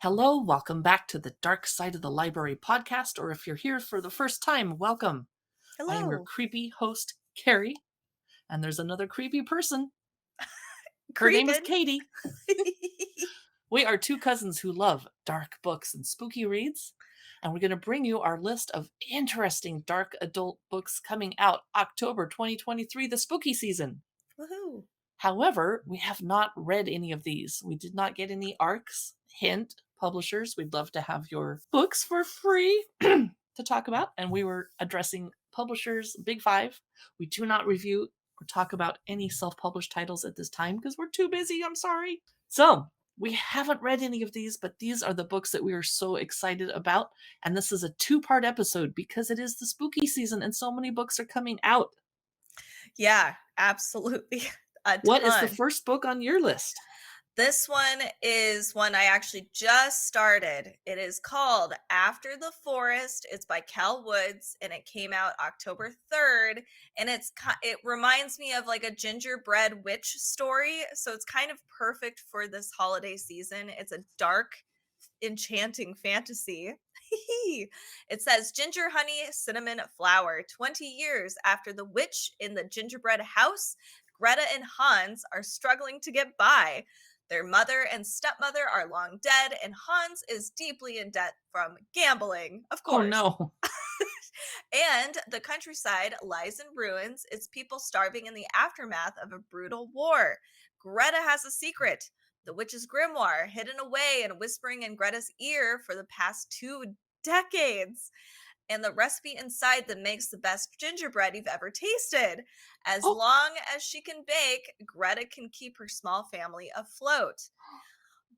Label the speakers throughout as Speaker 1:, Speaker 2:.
Speaker 1: Hello, welcome back to the Dark Side of the Library podcast, or if you're here for the first time, welcome. I am your
Speaker 2: Hello.
Speaker 1: creepy host, Carey, and there's another creepy person. Her name is
Speaker 2: Creepin'.
Speaker 1: Katie. We are two cousins who love dark books and spooky reads, and we're going to bring you our list of interesting dark adult books coming out October 2023, the spooky season.
Speaker 2: Woohoo.
Speaker 1: However, we have not read any of these. We did not get any ARCs. Hint, publishers, we'd love to have your books for free to talk about. And we were addressing publishers, Big Five. We do not review or talk about any self-published titles at this time because we're too busy. I'm sorry. So we haven't read any of these, but these are the books that we are so excited about. And this is a two-part episode because it is the spooky season and so many books are coming out.
Speaker 2: Yeah, absolutely. A
Speaker 1: What is the
Speaker 2: ton.
Speaker 1: first book on your list?
Speaker 2: This one is one I actually just started. It is called After the Forest. It's by Kell Woods, and it came out October 3rd. And it reminds me of like a gingerbread witch story, so it's kind of perfect for this holiday season. It's a dark, enchanting fantasy. It says ginger, honey, cinnamon, flower. 20 years after the witch in the gingerbread house, Greta and Hans are struggling to get by. Their mother and stepmother are long dead, and Hans is deeply in debt from gambling, of
Speaker 1: Oh
Speaker 2: course.
Speaker 1: no.
Speaker 2: And the countryside lies in ruins, its people starving in the aftermath of a brutal war. Greta has a secret. The witch's grimoire, hidden away and whispering in Greta's ear for the past 2 decades. And the recipe inside that makes the best gingerbread you've ever tasted. As
Speaker 1: Oh,
Speaker 2: long as she can bake, Greta can keep her small family afloat.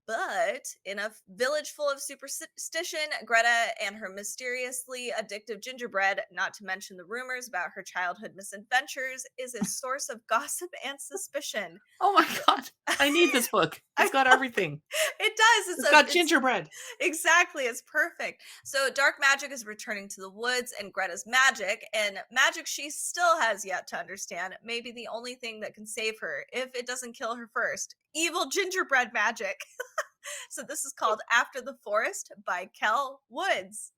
Speaker 2: But in a village full of superstition, Greta and her mysteriously addictive gingerbread, not to mention the rumors about her childhood misadventures, is a source of gossip and suspicion.
Speaker 1: oh my God. I need this book. It's got everything.
Speaker 2: It does.
Speaker 1: It's got
Speaker 2: It's
Speaker 1: gingerbread.
Speaker 2: exactly. It's perfect. So dark magic is returning to the woods, and Greta's magic, and magic she still has yet to understand, may be the only thing that can save her if it doesn't kill her first. Evil gingerbread magic. So this is called After the Forest by Kell Woods.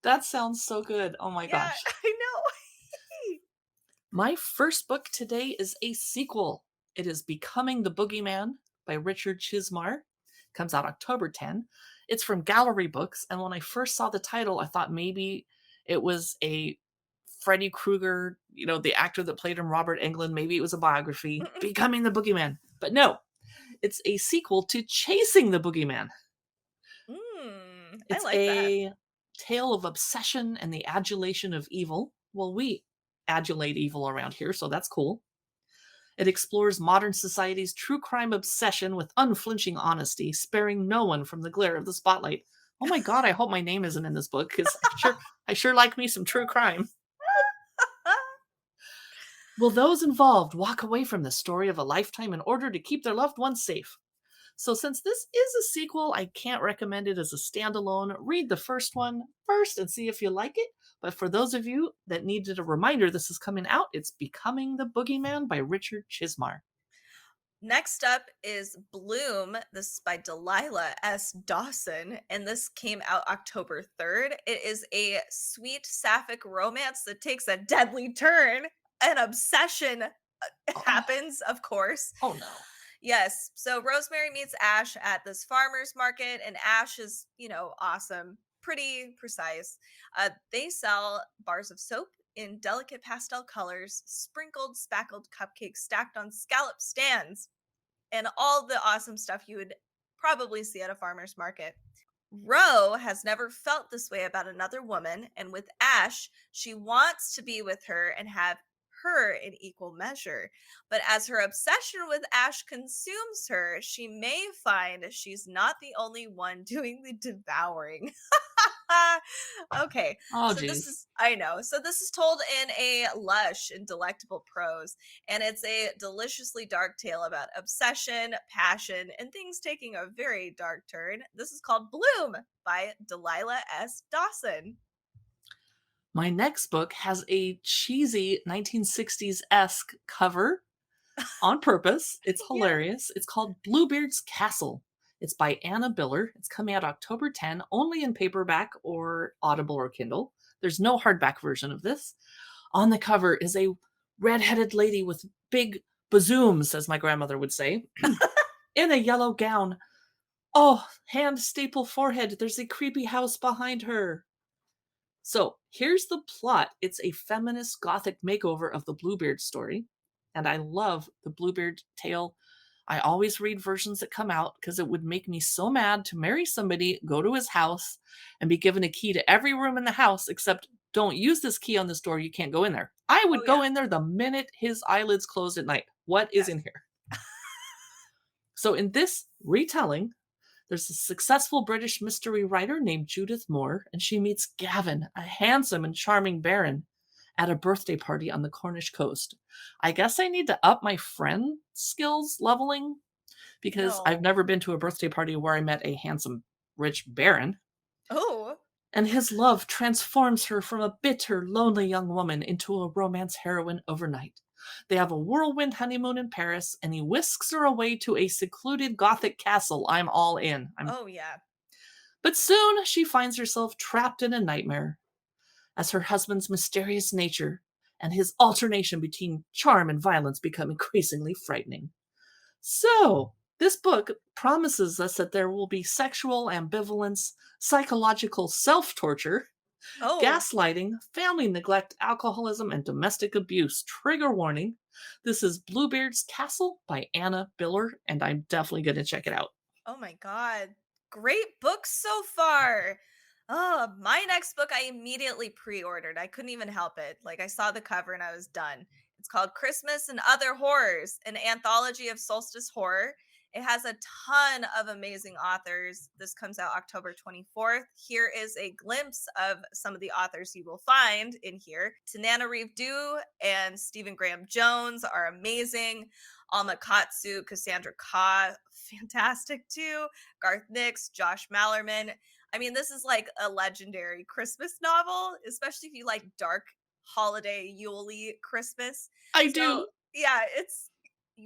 Speaker 1: That sounds so good. Oh my
Speaker 2: Yeah,
Speaker 1: gosh.
Speaker 2: I know.
Speaker 1: My first book today is a sequel. It is Becoming the Boogeyman by Richard Chizmar. Comes out October 10. It's from Gallery Books. And when I first saw the title, I thought maybe it was a Freddy Krueger, the actor that played him, Robert Englund. Maybe it was a biography, Becoming the Boogeyman. But no, it's a sequel to Chasing the Boogeyman.
Speaker 2: I
Speaker 1: It's
Speaker 2: like that.
Speaker 1: a tale of obsession and the adulation of evil. Well, we adulate evil around here, so that's cool. It explores modern society's true crime obsession with unflinching honesty, sparing no one from the glare of the spotlight. Oh my God, I hope my name isn't in this book because I sure like me some true crime. Will those involved walk away from the story of a lifetime in order to keep their loved ones safe? So since this is a sequel, I can't recommend it as a standalone. Read the first one first and see if you like it. But for those of you that needed a reminder this is coming out, it's Becoming the Boogeyman by Richard Chizmar.
Speaker 2: Next up is Bloom. This is by Delilah S. Dawson, and this came out October 3rd. It is a sweet sapphic romance that takes a deadly turn. An obsession happens, of course.
Speaker 1: Oh no.
Speaker 2: Yes. So Rosemary meets Ash at this farmer's market, and Ash is, awesome, pretty precise. They sell bars of soap in delicate pastel colors, sprinkled, spackled cupcakes stacked on scallop stands, and all the awesome stuff you would probably see at a farmer's market. Ro has never felt this way about another woman, and with Ash, she wants to be with her and have her in equal measure. But as her obsession with Ash consumes her, she may find she's not the only one doing the devouring. Okay,
Speaker 1: Oh
Speaker 2: so this
Speaker 1: geez.
Speaker 2: is, I know. So this is told in a lush and delectable prose, and it's a deliciously dark tale about obsession, passion, and things taking a very dark turn. This is called Bloom by Delilah S. Dawson.
Speaker 1: My next book has a cheesy 1960s-esque cover on purpose. It's
Speaker 2: Yeah.
Speaker 1: hilarious. It's called Bluebeard's Castle. It's by Anna Biller. It's coming out October 10, only in paperback or Audible or Kindle. There's no hardback version of this. On the cover is a red-headed lady with big bazooms, as my grandmother would say, in a yellow gown. Oh, hand, staple, forehead. There's a creepy house behind her. So here's the plot. It's a feminist gothic makeover of the Bluebeard story. And I love the Bluebeard tale. I always read versions that come out because it would make me so mad to marry somebody, go to his house, and be given a key to every room in the house, except don't use this key on this door. You can't go in there. I
Speaker 2: Oh
Speaker 1: would go
Speaker 2: yeah.
Speaker 1: in there the minute his eyelids closed at night. What is
Speaker 2: Yes.
Speaker 1: in here? So in this retelling, there's a successful British mystery writer named Judith Moore, and she meets Gavin, a handsome and charming baron, at a birthday party on the Cornish coast. I guess I need to up my friend skills leveling because I've
Speaker 2: No.
Speaker 1: never been to a birthday party where I met a handsome, rich baron.
Speaker 2: Oh.
Speaker 1: And his love transforms her from a bitter, lonely young woman into a romance heroine overnight. They have a whirlwind honeymoon in Paris, and he whisks her away to a secluded Gothic castle. I'm all in.
Speaker 2: Oh yeah.
Speaker 1: But soon she finds herself trapped in a nightmare as her husband's mysterious nature and his alternation between charm and violence become increasingly frightening. So, this book promises us that there will be sexual ambivalence, psychological self torture,
Speaker 2: Oh.
Speaker 1: gaslighting, family neglect, alcoholism, and domestic abuse. Trigger warning. This is Bluebeard's Castle by Anna Biller, and I'm definitely going to check it out.
Speaker 2: Oh my god. Great books so far. Oh, my next book I immediately pre-ordered. I couldn't even help it. Like I saw the cover and I was done. It's called Christmas and Other Horrors, an anthology of Solstice horror. It has a ton of amazing authors. This comes out October 24th. Here is a glimpse of some of the authors you will find in here. Tanana Reeve Dew and Stephen Graham Jones are amazing. Alma Katsu, Cassandra Khaw, fantastic too. Garth Nix, Josh Mallerman. I mean, this is like a legendary Christmas novel, especially if you like dark holiday Yule Christmas.
Speaker 1: I
Speaker 2: So
Speaker 1: do.
Speaker 2: yeah, it's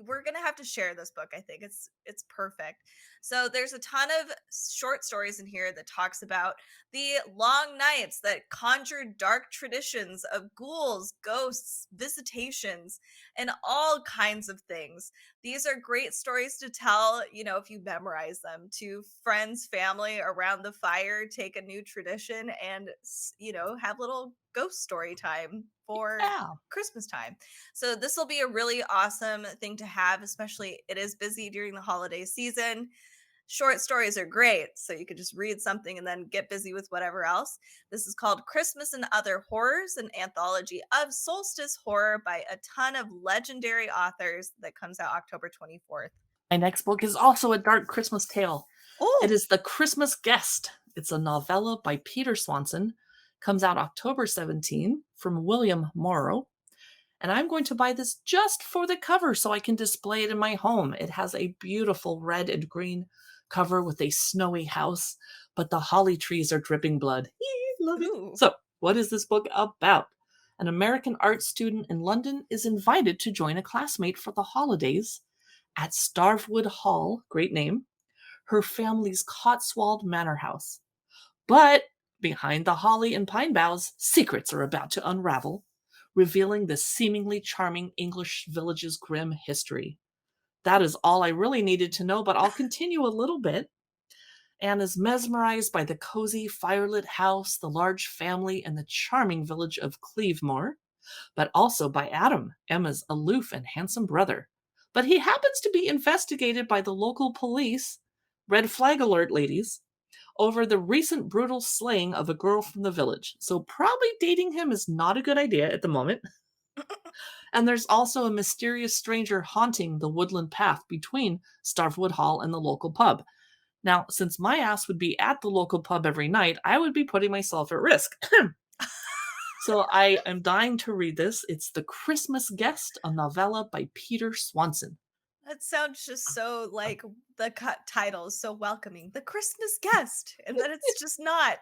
Speaker 2: we're gonna have to share this book. I think it's perfect. So there's a ton of short stories in here that talks about the long nights that conjured dark traditions of ghouls, ghosts, visitations, and all kinds of things. These are great stories to tell, if you memorize them to friends, family around the fire, take a new tradition and, have little ghost story time for
Speaker 1: Yeah.
Speaker 2: Christmas time. So this will be a really awesome thing to have, especially it is busy during the holiday season. Short stories are great, so you could just read something and then get busy with whatever else. This is called Christmas and Other Horrors, an anthology of Solstice horror by a ton of legendary authors that comes out October 24th.
Speaker 1: My next book is also a dark Christmas tale. It
Speaker 2: Oh,
Speaker 1: is The Christmas Guest. It's a novella by Peter Swanson. Comes out October 17 from William Morrow. And I'm going to buy this just for the cover so I can display it in my home. It has a beautiful red and green cover with a snowy house, but the holly trees are dripping blood. Love it.
Speaker 2: ooh.
Speaker 1: So, what is this book about? An American art student in London is invited to join a classmate for the holidays at Starwood Hall, great name, her family's Cotswold Manor House. But behind the holly and pine boughs, secrets are about to unravel, revealing the seemingly charming English village's grim history. That is all I really needed to know, but I'll continue a little bit. Anne is mesmerized by the cozy, firelit house, the large family, and the charming village of Cleavemore, but also by Adam, Emma's aloof and handsome brother. But he happens to be investigated by the local police, red flag alert ladies, over the recent brutal slaying of a girl from the village. So probably dating him is not a good idea at the moment. And there's also a mysterious stranger haunting the woodland path between Starwood Hall and the local pub. Now, since my ass would be at the local pub every night, I would be putting myself at risk. So I am dying to read this. It's The Christmas Guest, a novella by Peter Swanson.
Speaker 2: That sounds just so like the title is so welcoming. The Christmas Guest. And then it's just not.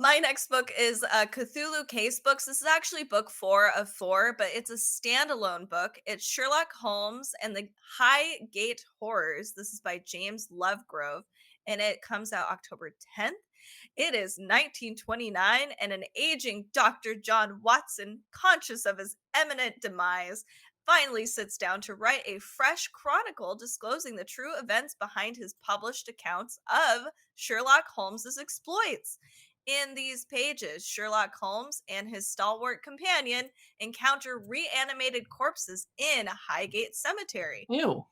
Speaker 2: My next book is Cthulhu Casebooks. This is actually book 4 of 4, but it's a standalone book. It's Sherlock Holmes and the Highgate Horrors. This is by James Lovegrove, and it comes out October 10th. It is 1929, and an aging Dr. John Watson, conscious of his imminent demise, finally sits down to write a fresh chronicle disclosing the true events behind his published accounts of Sherlock Holmes's exploits. In these pages, Sherlock Holmes and his stalwart companion encounter reanimated corpses in Highgate Cemetery.
Speaker 1: Ew.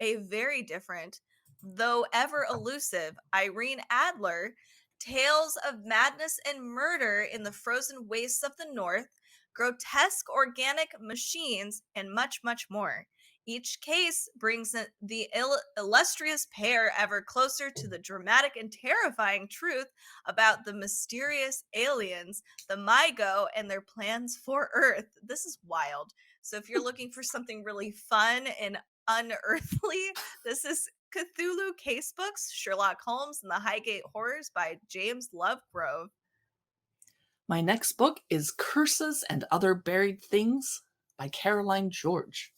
Speaker 2: A very different, though ever elusive, Irene Adler, tales of madness and murder in the frozen wastes of the North, grotesque organic machines, and much, much more. Each case brings the illustrious pair ever closer to the dramatic and terrifying truth about the mysterious aliens, the Mygo, and their plans for Earth. This is wild. So if you're looking for something really fun and unearthly, this is Cthulhu Casebooks, Sherlock Holmes and the Highgate Horrors by James Lovegrove.
Speaker 1: My next book is Curses and Other Buried Things by Caroline George.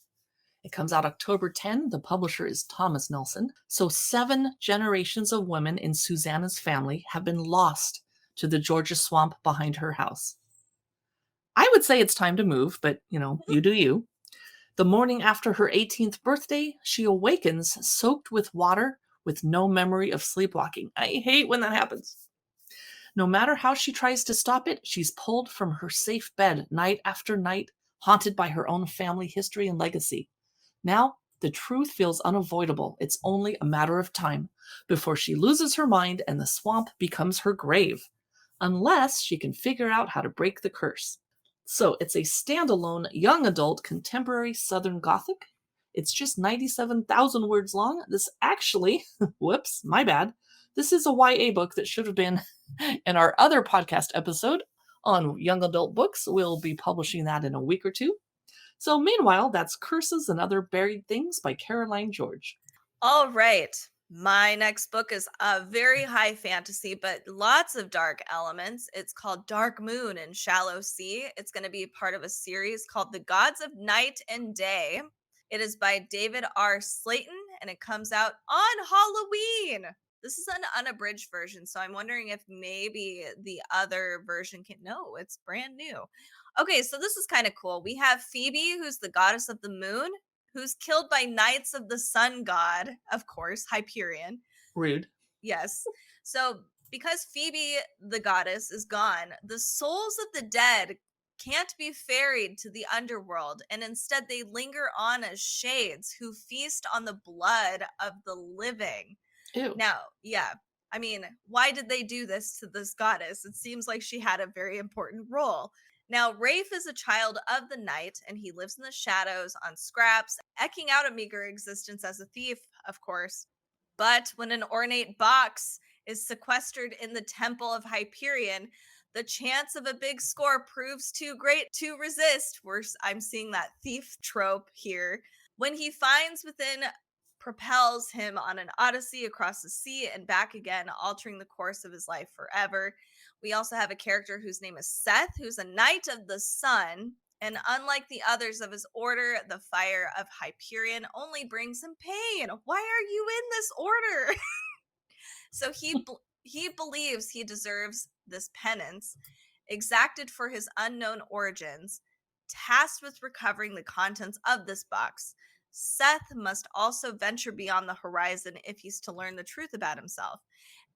Speaker 1: It comes out October 10. The publisher is Thomas Nelson. So 7 generations of women in Susanna's family have been lost to the Georgia swamp behind her house. I would say it's time to move, but, you do you. The morning after her 18th birthday, she awakens soaked with water with no memory of sleepwalking. I hate when that happens. No matter how she tries to stop it, she's pulled from her safe bed night after night, haunted by her own family history and legacy. Now, the truth feels unavoidable. It's only a matter of time before she loses her mind and the swamp becomes her grave, unless she can figure out how to break the curse. So it's a standalone young adult contemporary Southern Gothic. It's just 97,000 words long. This actually, whoops, my bad. This is a YA book that should have been in our other podcast episode on young adult books. We'll be publishing that in a week or two. So meanwhile, that's Curses and Other Buried Things by Caroline George.
Speaker 2: All right. My next book is a very high fantasy, but lots of dark elements. It's called Dark Moon and Shallow Sea. It's going to be part of a series called The Gods of Night and Day. It is by David R. Slayton, and it comes out on Halloween. This is an unabridged version, so I'm wondering if maybe the other version can... No, it's brand new. Okay, so this is kind of cool. We have Phoebe, who's the goddess of the moon, who's killed by knights of the sun god, of course, Hyperion.
Speaker 1: Rude.
Speaker 2: Yes. So because Phoebe, the goddess, is gone, the souls of the dead can't be ferried to the underworld, and instead they linger on as shades who feast on the blood of the living.
Speaker 1: Ew.
Speaker 2: Now, yeah, I mean, why did they do this to this goddess? It seems like she had a very important role. Now, Rafe is a child of the night, and he lives in the shadows on scraps, eking out a meager existence as a thief, of course. But when an ornate box is sequestered in the temple of Hyperion, the chance of a big score proves too great to resist. I'm seeing that thief trope here. When he finds within, propels him on an odyssey across the sea and back again, altering the course of his life forever. We also have a character whose name is Seth, who's a knight of the sun, and unlike the others of his order, the fire of Hyperion only brings him pain. Why are you in this order? So he believes he deserves this penance, exacted for his unknown origins, tasked with recovering the contents of this box. Seth must also venture beyond the horizon if he's to learn the truth about himself.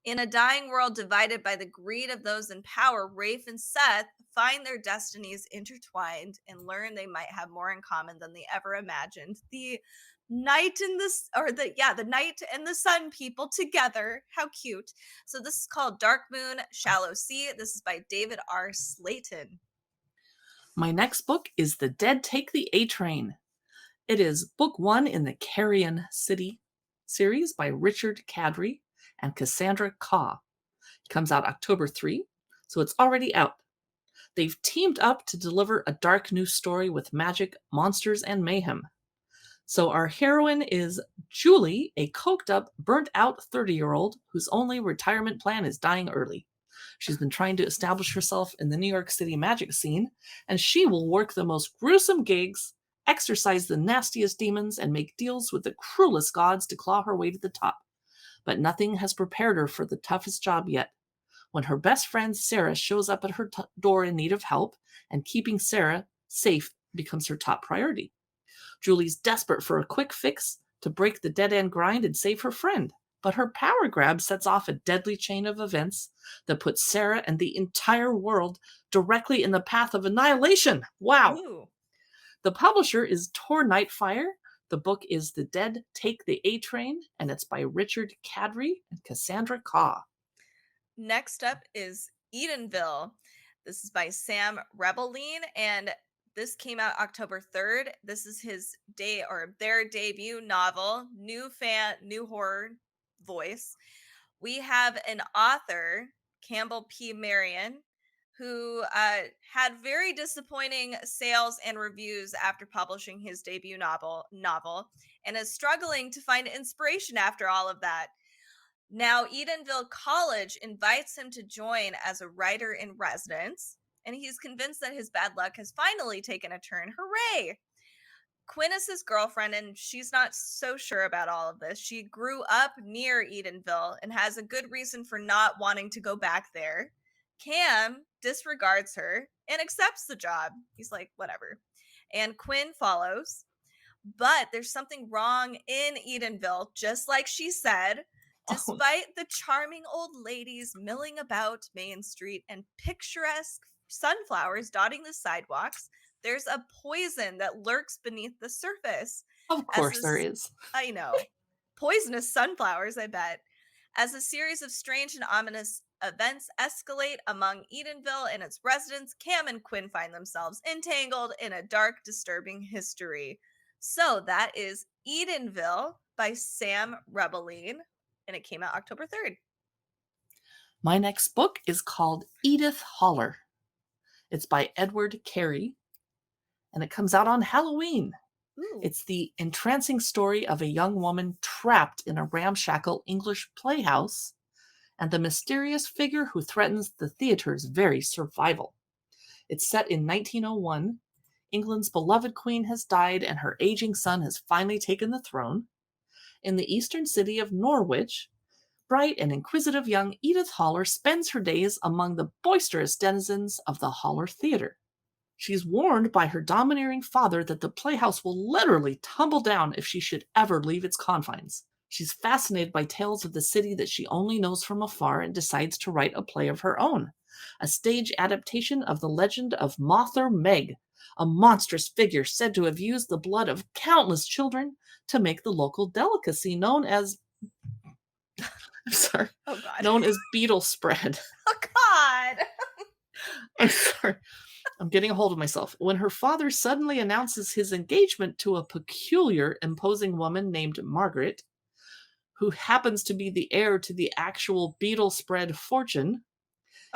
Speaker 2: In a dying world divided by the greed of those in power, Rafe and Seth find their destinies intertwined and learn they might have more in common than they ever imagined. The night and the night and the sun people together. How cute. So this is called Dark Moon, Shallow Sea. This is by David R. Slayton.
Speaker 1: My next book is The Dead Take the A-Train. It is book 1 in the Carrion City series by Richard Kadrey and Cassandra Khaw. It comes out October 3, so it's already out. They've teamed up to deliver a dark new story with magic, monsters, and mayhem. So our heroine is Julie, a coked up, burnt out 30-year-old whose only retirement plan is dying early. She's been trying to establish herself in the New York City magic scene, and she will work the most gruesome gigs, exorcise the nastiest demons, and make deals with the cruelest gods to claw her way to the top. But nothing has prepared her for the toughest job yet. When her best friend Sarah shows up at her door in need of help, and keeping Sarah safe becomes her top priority. Julie's desperate for a quick fix to break the dead-end grind and save her friend, but her power grab sets off a deadly chain of events that puts Sarah and the entire world directly in the path of annihilation. Wow.
Speaker 2: Ooh.
Speaker 1: The publisher is Tor Nightfire. The book is The Dead Take the A-Train, and it's by Richard Kadrey and Cassandra Khaw.
Speaker 2: Next up is Edenville. This is by Sam Rebelein, and this came out October 3rd. This is their debut novel. New fan, new horror voice. We have an author, Campbell P. Marion, who had very disappointing sales and reviews after publishing his debut novel, and is struggling to find inspiration after all of that. Now, Edenville College invites him to join as a writer in residence, and he's convinced that his bad luck has finally taken a turn. Hooray! Quinn is his girlfriend, and she's not so sure about all of this. She grew up near Edenville and has a good reason for not wanting to go back there. Cam disregards her and accepts the job. He's like, whatever. And Quinn follows. But there's something wrong in Edenville, just like she said. Despite the charming old ladies milling about Main Street and picturesque sunflowers dotting the sidewalks, there's a poison that lurks beneath the surface.
Speaker 1: Of course there is.
Speaker 2: I know. Poisonous sunflowers, I bet. As a series of strange and ominous events escalate among Edenville and its residents, Cam and Quinn find themselves entangled in a dark, disturbing history. So that is Edenville by Sam Rebelein, and it came out October 3rd.
Speaker 1: My next book is called Edith, Holler. It's by Edward Carey, and it comes out on Halloween.
Speaker 2: Ooh.
Speaker 1: It's the entrancing story of a young woman trapped in a ramshackle English playhouse and the mysterious figure who threatens the theater's very survival. It's set in 1901. England's beloved queen has died, and her aging son has finally taken the throne. In the eastern city of Norwich, bright and inquisitive young Edith Holler spends her days among the boisterous denizens of the Holler Theater. She's warned by her domineering father that the playhouse will literally tumble down if she should ever leave its confines. She's fascinated by tales of the city that she only knows from afar and decides to write a play of her own, a stage adaptation of the legend of Mother Meg, a monstrous figure said to have used the blood of countless children to make the local delicacy known as known as beetle spread.
Speaker 2: Oh, God.
Speaker 1: I'm sorry. I'm getting a hold of myself. When her father suddenly announces his engagement to a peculiar, imposing woman named Margaret, who happens to be the heir to the actual beetle spread fortune,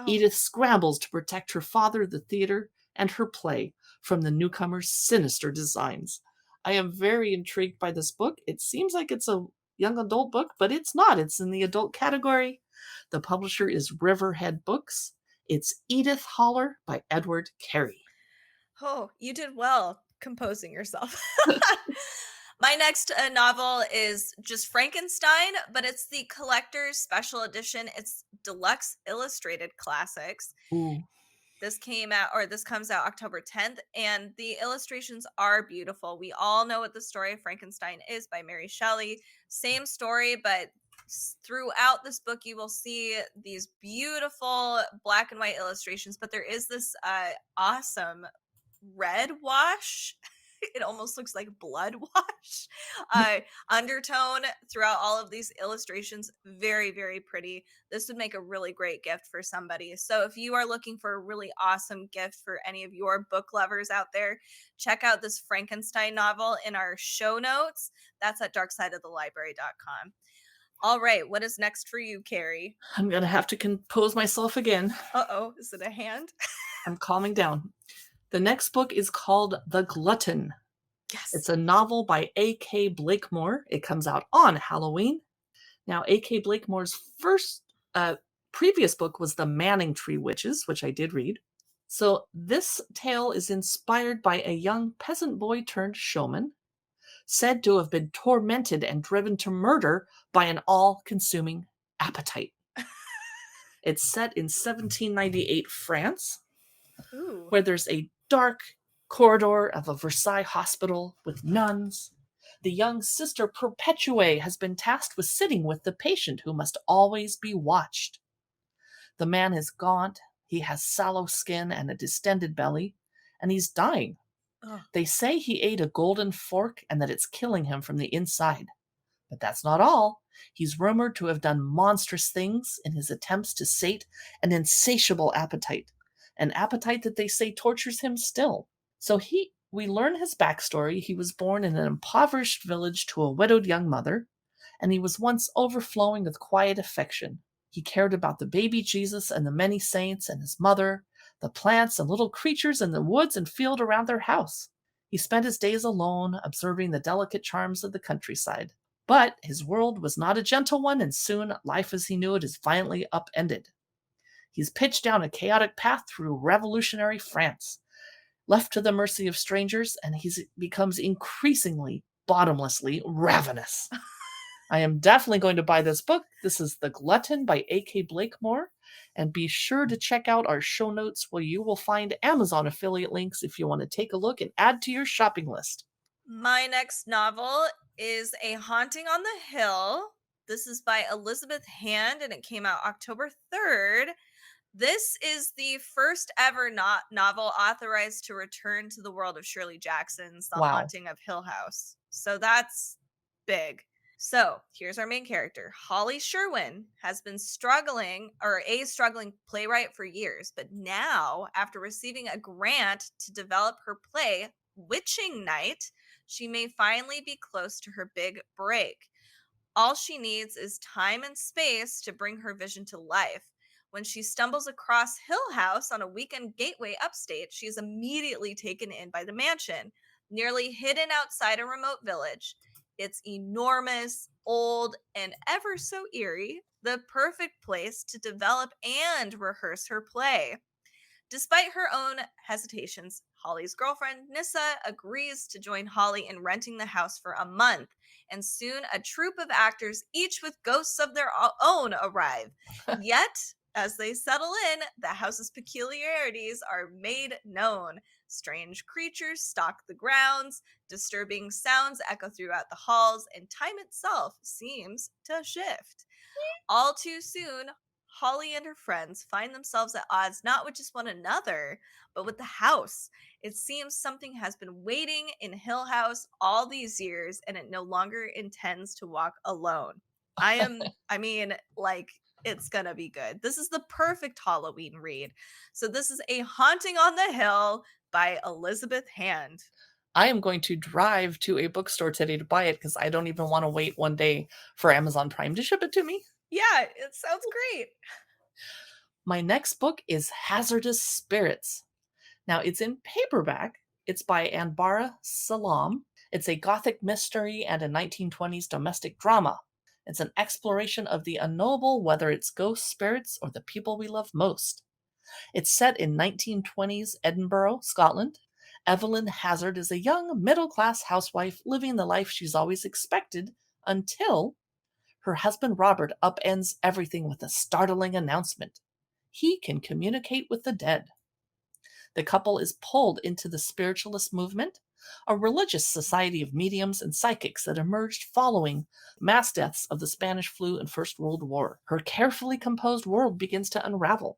Speaker 1: Edith scrambles to protect her father, the theater, and her play from the newcomer's sinister designs. I am very intrigued by this book. It seems like it's a young adult book, but it's not. It's in the adult category. The publisher is Riverhead Books. It's Edith Holler by Edward Carey.
Speaker 2: Oh, you did well composing yourself. My next novel is just Frankenstein, but it's the collector's special edition. It's deluxe illustrated classics.
Speaker 1: Ooh.
Speaker 2: This comes out October 10th, and the illustrations are beautiful. We all know what the story of Frankenstein is by Mary Shelley. Same story, but throughout this book you will see these beautiful black and white illustrations, but there is this awesome red wash. It almost looks like blood wash undertone throughout all of these illustrations. Very, very pretty. This would make a really great gift for somebody. So if you are looking for a really awesome gift for any of your book lovers out there, check out this Frankenstein novel in our show notes. That's at darksideofthelibrary.com. All right, what is next for you, Carey?
Speaker 1: I'm going to have to compose myself again.
Speaker 2: Uh-oh, is it a hand?
Speaker 1: I'm calming down. The next book is called The Glutton.
Speaker 2: Yes.
Speaker 1: It's a novel by A.K. Blakemore. It comes out on Halloween. Now, A.K. Blakemore's first Previous book was The Manning Tree Witches, which I did read. So this tale is inspired by a young peasant boy turned showman, said to have been tormented and driven to murder by an all-consuming appetite. It's set in 1798 France,
Speaker 2: Ooh.
Speaker 1: where there's a dark corridor of a Versailles hospital with nuns. The young sister Perpetuae has been tasked with sitting with the patient who must always be watched. The man is gaunt, he has sallow skin and a distended belly, and he's dying.
Speaker 2: Oh.
Speaker 1: They say he ate a golden fork and that it's killing him from the inside. But that's not all. He's rumored to have done monstrous things in his attempts to sate an insatiable appetite, an appetite that they say tortures him still. So we learn his backstory. He was born in an impoverished village to a widowed young mother, and he was once overflowing with quiet affection. He cared about the baby Jesus and the many saints and his mother, the plants and little creatures in the woods and field around their house. He spent his days alone, observing the delicate charms of the countryside. But his world was not a gentle one, and soon life as he knew it is violently upended. He's pitched down a chaotic path through revolutionary France, left to the mercy of strangers, and he becomes increasingly, bottomlessly ravenous. I am definitely going to buy this book. This is The Glutton by A.K. Blakemore. And be sure to check out our show notes where you will find Amazon affiliate links if you want to take a look and add to your shopping list.
Speaker 2: My next novel is A Haunting on the Hill. This is by Elizabeth Hand, and it came out October 3rd. This is the first ever novel authorized to return to the world of Shirley Jackson's The
Speaker 1: Wow.
Speaker 2: Haunting of Hill House. So that's big. So here's our main character. Holly Sherwin has been struggling playwright for years, but now, after receiving a grant to develop her play, Witching Night, she may finally be close to her big break. All she needs is time and space to bring her vision to life. When she stumbles across Hill House on a weekend gateway upstate, she is immediately taken in by the mansion, nearly hidden outside a remote village. It's enormous, old, and ever so eerie, the perfect place to develop and rehearse her play. Despite her own hesitations, Holly's girlfriend, Nissa, agrees to join Holly in renting the house for a month, and soon a troupe of actors, each with ghosts of their own, arrive. Yet, as they settle in, the house's peculiarities are made known. Strange creatures stalk the grounds, disturbing sounds echo throughout the halls, and time itself seems to shift. All too soon, Holly and her friends find themselves at odds not with just one another, but with the house. It seems something has been waiting in Hill House all these years, and it no longer intends to walk alone. It's gonna be good. This is the perfect Halloween read. So this is A Haunting on the Hill by Elizabeth Hand.
Speaker 1: I am going to drive to a bookstore today to buy it because I don't even want to wait one day for Amazon Prime to ship it to me.
Speaker 2: Yeah, it sounds great.
Speaker 1: My next book is Hazardous Spirits. Now, it's in paperback. It's by Anbara Salam. It's a gothic mystery and a 1920s domestic drama. It's an exploration of the unknowable, whether it's ghost spirits or the people we love most. It's set in 1920s Edinburgh, Scotland. Evelyn Hazard is a young, middle-class housewife living the life she's always expected until her husband Robert upends everything with a startling announcement. He can communicate with the dead. The couple is pulled into the spiritualist movement, a religious society of mediums and psychics that emerged following mass deaths of the Spanish flu and First World War. Her carefully composed world begins to unravel,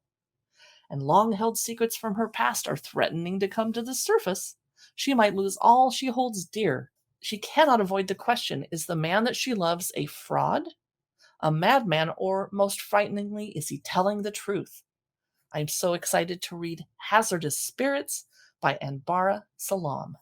Speaker 1: and long-held secrets from her past are threatening to come to the surface. She might lose all she holds dear. She cannot avoid the question, is the man that she loves a fraud, a madman, or, most frighteningly, is he telling the truth? I'm so excited to read Hazardous Spirits by Anbara Salam.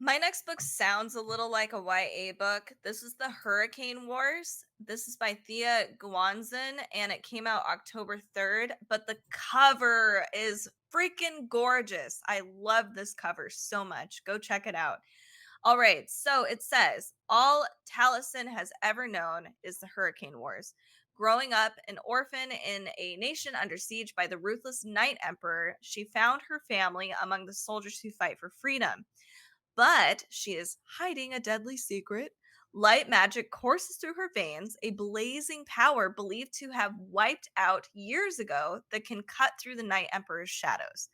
Speaker 2: My next book sounds a little like a YA book. This is The Hurricane Wars. This is by Thea Guanzin, and it came out October 3rd, but the cover is freaking gorgeous. I love this cover so much. Go check it out. All right, so it says, all Taliesin has ever known is the Hurricane Wars. Growing up an orphan in a nation under siege by the ruthless Night Emperor, she found her family among the soldiers who fight for freedom. But she is hiding a deadly secret. Light magic courses through her veins, a blazing power believed to have wiped out years ago that can cut through the Night Emperor's shadows.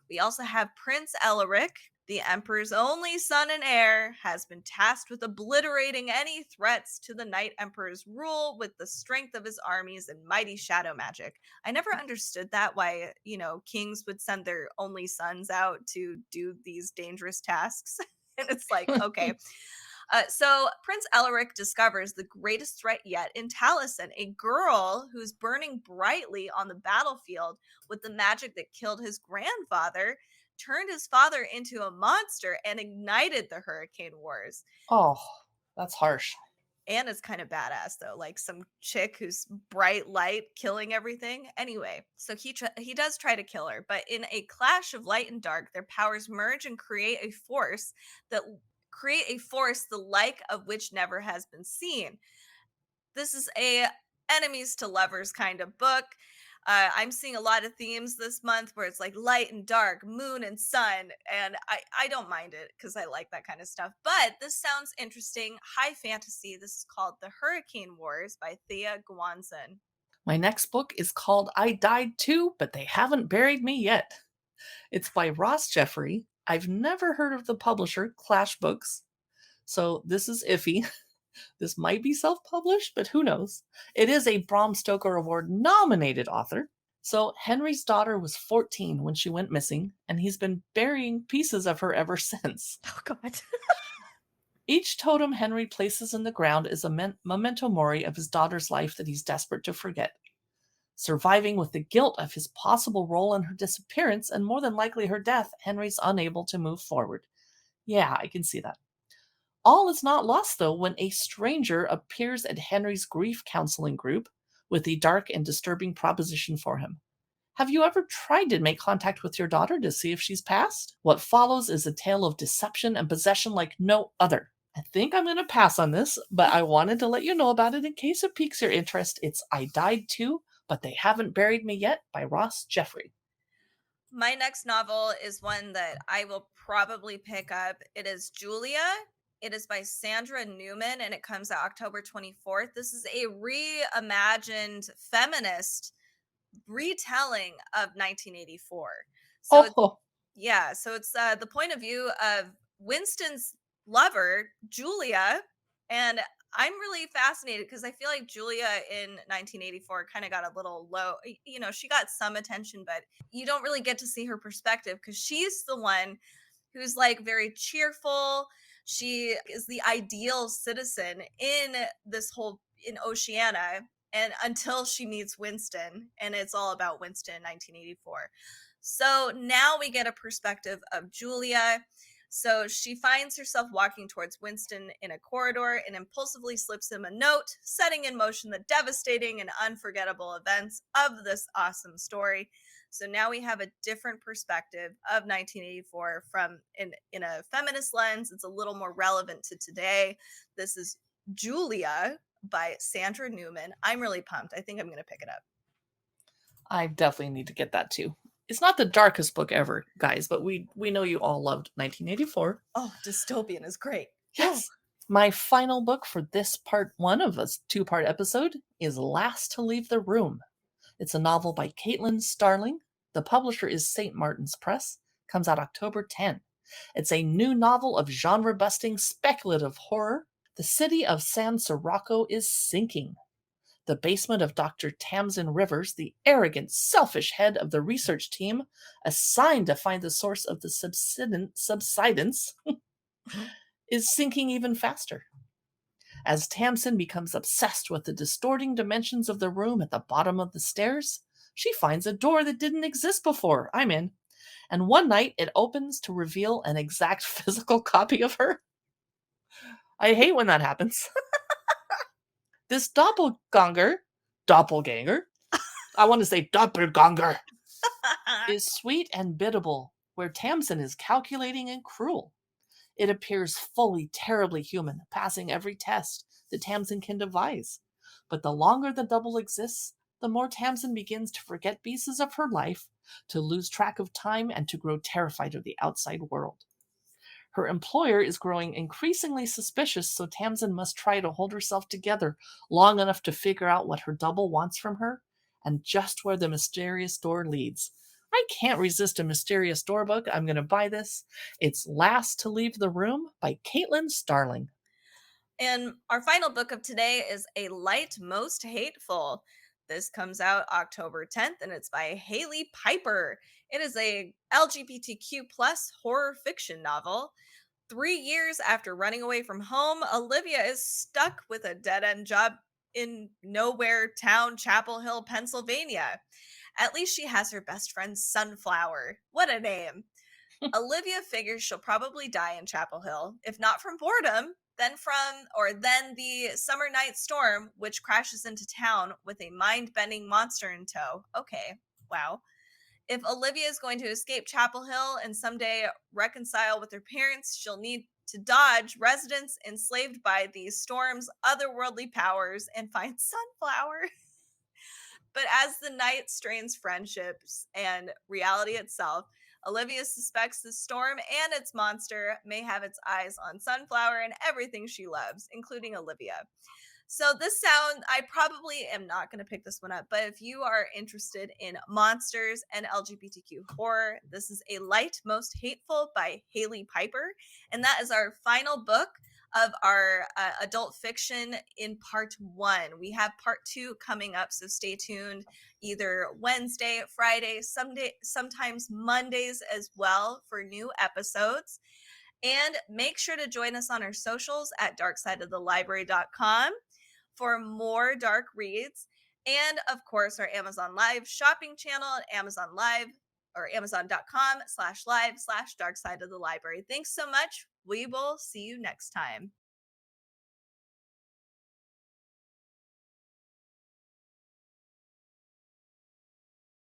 Speaker 2: We also have Prince Elric, the Emperor's only son and heir, has been tasked with obliterating any threats to the Night Emperor's rule with the strength of his armies and mighty shadow magic. I never understood that, why, kings would send their only sons out to do these dangerous tasks. And it's like, okay. So Prince Elric discovers the greatest threat yet in Taliesin, a girl who's burning brightly on the battlefield with the magic that killed his grandfather, turned his father into a monster, and ignited the Hurricane Wars.
Speaker 1: Oh, that's harsh.
Speaker 2: And it's kind of badass, though, like some chick who's bright light killing everything. Anyway, so he does try to kill her, but in a clash of light and dark, their powers merge and create a force the like of which never has been seen. This is a enemies to lovers kind of book. I'm seeing a lot of themes this month where it's like light and dark, moon and sun, and I don't mind it because I like that kind of stuff. But this sounds interesting. High fantasy. This is called The Hurricane Wars by Thea Gwanson.
Speaker 1: My next book is called I Died Too, but They Haven't Buried Me Yet. It's by Ross Jeffrey. I've never heard of the publisher, Clash Books, so this is iffy. This might be self-published, but who knows? It is a Bram Stoker Award nominated author. So Henry's daughter was 14 when she went missing, and he's been burying pieces of her ever since.
Speaker 2: Oh, God.
Speaker 1: Each totem Henry places in the ground is a memento mori of his daughter's life that he's desperate to forget. Surviving with the guilt of his possible role in her disappearance and more than likely her death, Henry's unable to move forward. Yeah, I can see that. All is not lost, though, when a stranger appears at Henry's grief counseling group with a dark and disturbing proposition for him. Have you ever tried to make contact with your daughter to see if she's passed? What follows is a tale of deception and possession like no other. I think I'm going to pass on this, but I wanted to let you know about it in case it piques your interest. It's I Died Too, but They Haven't Buried Me Yet by Ross Jeffrey.
Speaker 2: My next novel is one that I will probably pick up. It is Julia. It is by Sandra Newman, and it comes out October 24th. This is a reimagined feminist retelling of 1984. So it's the point of view of Winston's lover, Julia, and I'm really fascinated because I feel like Julia in 1984 kind of got a little low. She got some attention, but you don't really get to see her perspective because she's the one who's like very cheerful. She is the ideal citizen in Oceania, and until she meets Winston, and it's all about Winston in 1984. So now we get a perspective of Julia. So she finds herself walking towards Winston in a corridor and impulsively slips him a note, setting in motion the devastating and unforgettable events of this awesome story. So now we have a different perspective of 1984 from in a feminist lens. It's a little more relevant to today. This is Julia by Sandra Newman. I'm really pumped. I think I'm going to pick it up.
Speaker 1: I definitely need to get that too. It's not the darkest book ever, guys, but we know you all loved 1984.
Speaker 2: Oh, dystopian is great.
Speaker 1: Yes. My final book for this part one of a two-part episode is Last to Leave the Room. It's a novel by Caitlin Starling. The publisher is St. Martin's Press. Comes out October 10. It's a new novel of genre-busting speculative horror. The city of San Sirocco is sinking. The basement of Dr. Tamsin Rivers, the arrogant, selfish head of the research team assigned to find the source of the subsidence, is sinking even faster. As Tamsin becomes obsessed with the distorting dimensions of the room at the bottom of the stairs, she finds a door that didn't exist before. I'm in. And one night it opens to reveal an exact physical copy of her. I hate when that happens. This doppelganger, I want to say doppelganger, is sweet and biddable, where Tamsin is calculating and cruel. It appears fully terribly human, passing every test that Tamsin can devise. But the longer the double exists, the more Tamsin begins to forget pieces of her life, to lose track of time, and to grow terrified of the outside world. Her employer is growing increasingly suspicious, so Tamsin must try to hold herself together long enough to figure out what her double wants from her and just where the mysterious door leads. I can't resist a mysterious door book. I'm going to buy this. It's Last to Leave the Room by Caitlin Starling.
Speaker 2: And our final book of today is A Light Most Hateful. This comes out October 10th, and it's by Haley Piper. It is a LGBTQ plus horror fiction novel. 3 years after running away from home, Olivia is stuck with a dead-end job in nowhere town, Chapel Hill, Pennsylvania. At least she has her best friend Sunflower. What a name. Olivia figures she'll probably die in Chapel Hill, if not from boredom, then the summer night storm, which crashes into town with a mind-bending monster in tow. Okay, wow. If Olivia is going to escape Chapel Hill and someday reconcile with her parents, she'll need to dodge residents enslaved by the storm's otherworldly powers and find Sunflower. But as the night strains friendships and reality itself, Olivia suspects the storm and its monster may have its eyes on Sunflower and everything she loves, including Olivia. So I probably am not going to pick this one up, but if you are interested in monsters and LGBTQ horror, this is A Light Most Hateful by Haley Piper. And that is our final book of our adult fiction in part 1. We have part 2 coming up, so stay tuned either Wednesday, Friday, sometimes Mondays as well for new episodes. And make sure to join us on our socials at darksideofthelibrary.com for more dark reads. And of course, our Amazon Live shopping channel at Amazon Live or amazon.com/live/darksideofthelibrary. Thanks so much. We will see you next time.